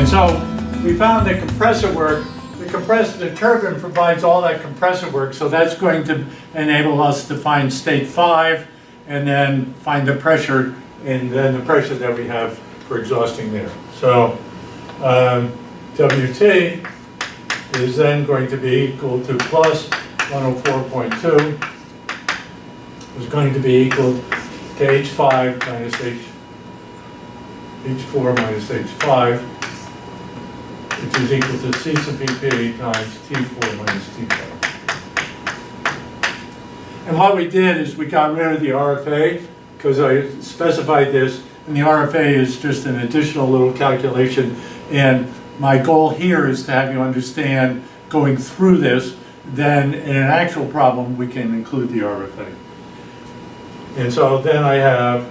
And so we found that compressor work, the turbine provides all that compressor work, so that's going to enable us to find state 5 and then find the pressure, and then the pressure that we have for exhausting there. So WT is then going to be equal to plus 104.2 is going to be equal to H5 minus H4 minus H5, which is equal to C sub PP times T4 minus T5. And what we did is we got rid of the RFA, because I specified this, and the RFA is just an additional little calculation. And my goal here is to have you understand, going through this, then in an actual problem we can include the RFA. And so then I have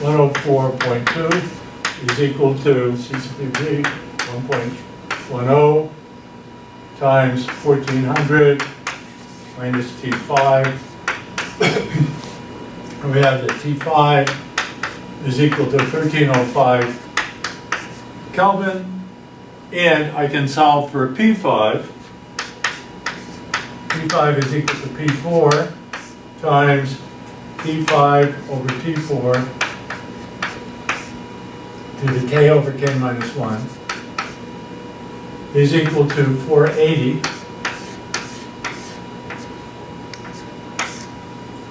104.2 is equal to C sub PP 1.10 times 1400 minus T5. And we have that T5 is equal to 1305 Kelvin, and I can solve for P5. P5 is equal to P4 times T5 over T4 to the K over K minus 1 is equal to 480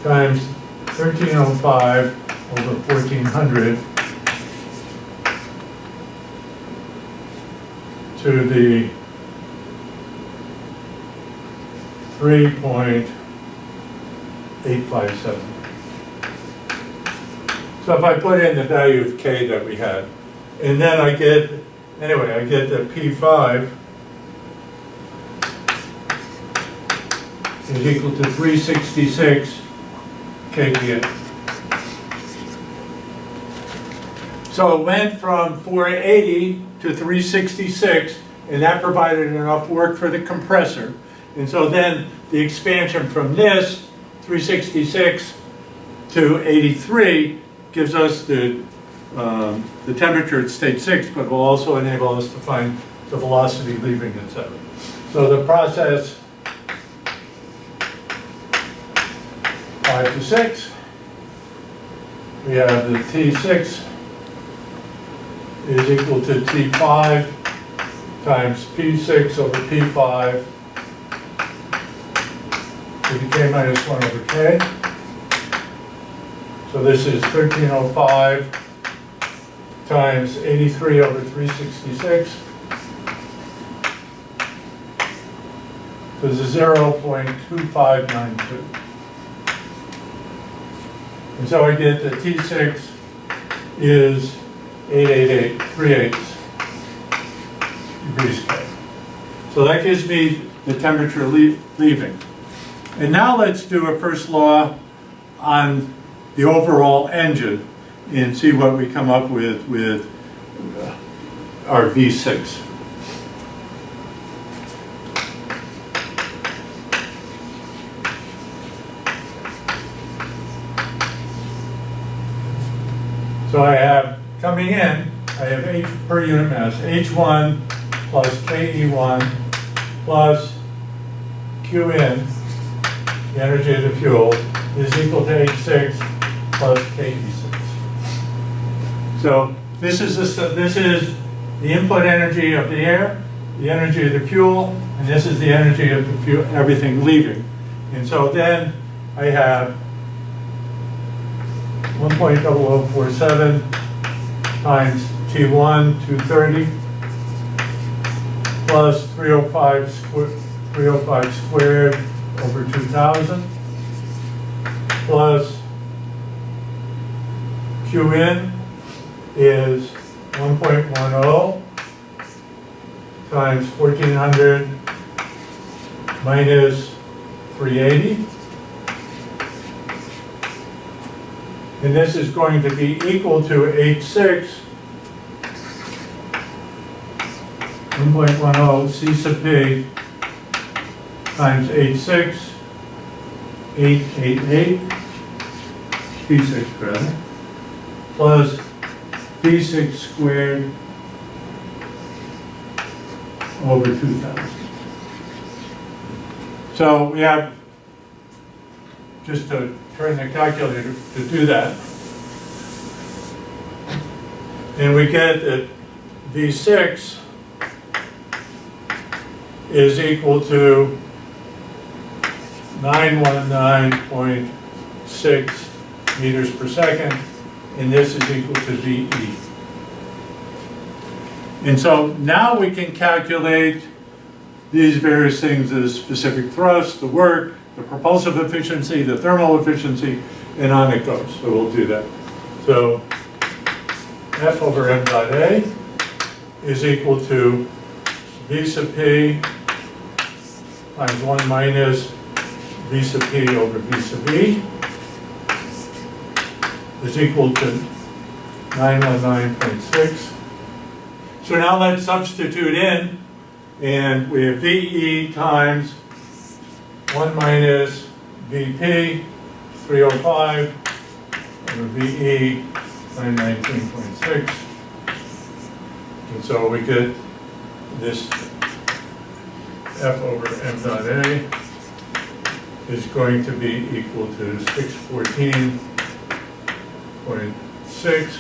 times 1305 over 1400 to the 3.857. So if I put in the value of K that we had, and then I get, anyway, I get that P5 is equal to 366 kPa. So it went from 480 to 366, and that provided enough work for the compressor. And so then the expansion from this 366 to 83 gives us the temperature at state 6, but will also enable us to find the velocity leaving, etc. So the process 5 to 6, we have the T6 is equal to T5 times P6 over P5 to the K minus 1 over K. So this is 1305 times 83 over 366. So this is 0.2592. And so I get that T6 is 888 degrees K. So that gives me the temperature leaving. And now let's do a first law on the overall engine and see what we come up with our V6. So I have, coming in, I have H per unit mass, H1 plus KE1 plus Qn, the energy of the fuel, is equal to H6 plus KE6. So this is the input energy of the air, the energy of the fuel, and this is the energy of the fuel, everything leaving. And so then I have 1.0047 times T1, 230, plus 305 squared over 2,000, plus Qn is 1.10 times 1400 minus 380. And this is going to be equal to H6, 1.10 C sub P times H6, 888, P6 rather, plus P6 squared over 2,000. So we have, just to turn the calculator to do that, and we get that V6 is equal to 919.6 meters per second, and this is equal to VE. And so now we can calculate these various things: the specific thrust, the work, the propulsive efficiency, the thermal efficiency, and on it goes. So we'll do that. So F over m dot A is equal to V sub P times 1 minus V sub P over V sub E is equal to 919.6. So now let's substitute in, and we have VE times 1 minus VP, 305, over VE, 919.6. And so we get this F over m dot A is going to be equal to 614.6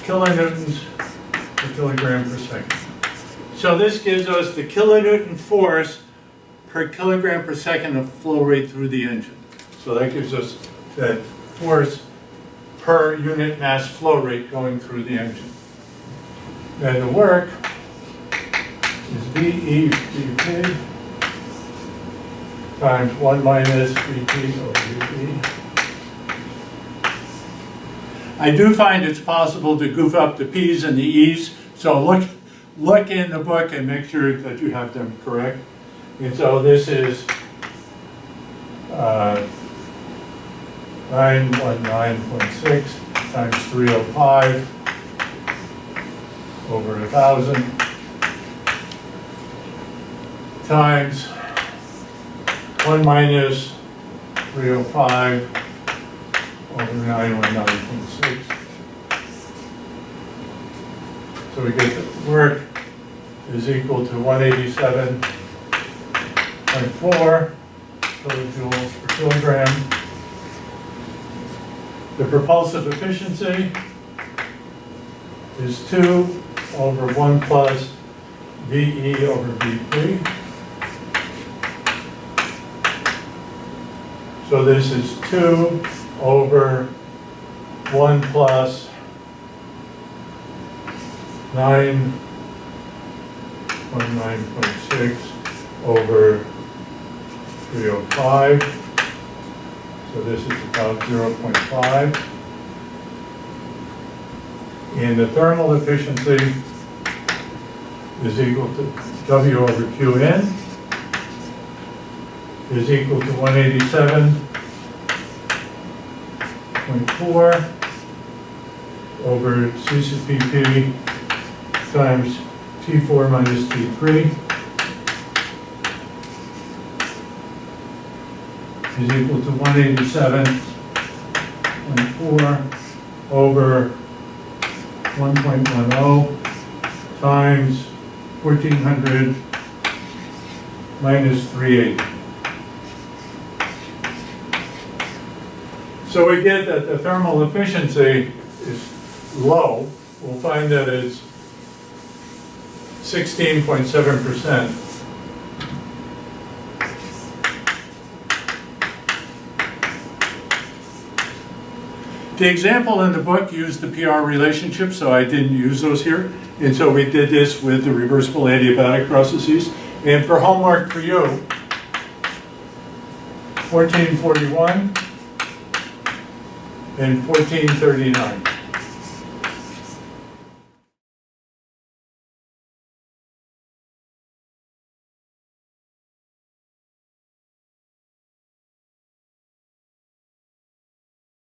kilonewtons per kilogram per second. So this gives us the kilonewton force per kilogram per second of flow rate through the engine. So that gives us that force per unit mass flow rate going through the engine. And the work is VE VP times 1 minus VP over VP. I do find it's possible to goof up the P's and the E's, so look in the book and make sure that you have them correct. And so this is 919.6 times 305 over 1,000 times 1 minus 305 over 919.6. So we get the work is equal to 187.4 kilojoules per kilogram. The propulsive efficiency is 2 over 1 plus VE over VP. So this is 2 over 1 plus 919.6 over 305. So this is about 0.5. And the thermal efficiency is equal to W over Qn is equal to 187.4 over C sub PP times T4 minus T3 is equal to 187.4 over 1.10 times 1400 minus 380. So we get that the thermal efficiency is low. We'll find that it's 16.7%. The example in the book used the PR relationship, so I didn't use those here. And so we did this with the reversible adiabatic processes. And for homework for you, 1441 and 1439.